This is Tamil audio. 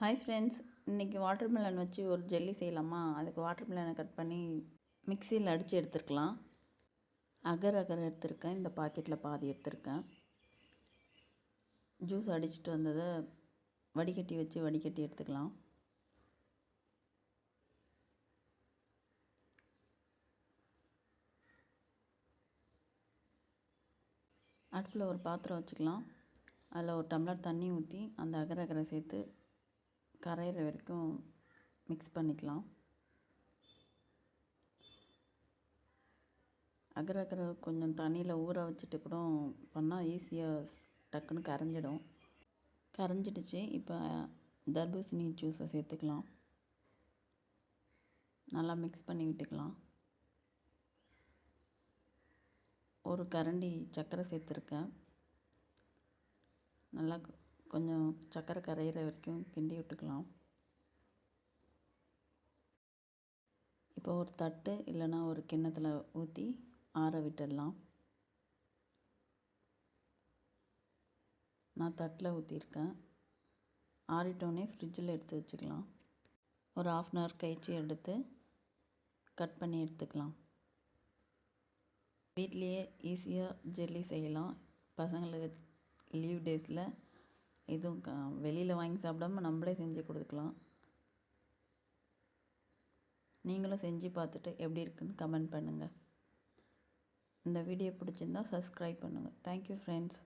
ஹாய் ஃப்ரெண்ட்ஸ், இன்றைக்கி வாட்டர்மெலன் வச்சு ஒரு ஜெல்லி செய்யலாமா? அதுக்கு வாட்டர்மெலனை கட் பண்ணி மிக்சியில் அடித்து எடுத்துருக்கலாம். அகர் அகர் எடுத்திருக்கேன். இந்த பாக்கெட்டில் பாதி எடுத்திருக்கேன். ஜூஸ் அடிச்சுட்டு வந்ததை வடிகட்டி எடுத்துக்கலாம். அடுப்பில் ஒரு பாத்திரம் வச்சுக்கலாம். அதில் ஒரு டம்ளர் தண்ணி ஊற்றி அந்த அகர் அகரை சேர்த்து கரையிற வரைக்கும் மிக்ஸ் பண்ணிக்கலாம். அகர் அகரை கொஞ்சம் தண்ணியில் ஊற வச்சுட்டு கூட பண்ணால் ஈஸியாக டக்குன்னு கரைஞ்சிடும். கரைஞ்சிடுச்சு. இப்போ தர்பூசணி ஜூஸை சேர்த்துக்கலாம். நல்லா மிக்ஸ் பண்ணி விட்டுக்கலாம். ஒரு கரண்டி சர்க்கரை சேர்த்துருக்கேன். நல்லா கொஞ்சம் சர்க்கரை கரையிற வரைக்கும் கிண்டி விட்டுக்கலாம். இப்போ ஒரு தட்டு இல்லைன்னா ஒரு கிண்ணத்தில் ஊற்றி ஆற விட்டுடலாம். நான் தட்டில் ஊற்றிருக்கேன். ஆறிட்டோன்னே ஃப்ரிட்ஜில் எடுத்து வச்சுக்கலாம். ஒரு 1/2 hour கழிச்சு எடுத்து கட் பண்ணி எடுத்துக்கலாம். வீட்லேயே ஈஸியாக ஜெல்லி செய்யலாம். பசங்களுக்கு லீவ் டேஸில் இதுவும் வெளியில் வாங்கி சாப்பிடாம நம்மளே செஞ்சு கொடுத்துக்கலாம். நீங்களும் செஞ்சு பார்த்துட்டு எப்படி இருக்குன்னு கமெண்ட் பண்ணுங்கள். இந்த வீடியோ பிடிச்சிருந்தா சப்ஸ்கிரைப் பண்ணுங்கள். Thank you friends.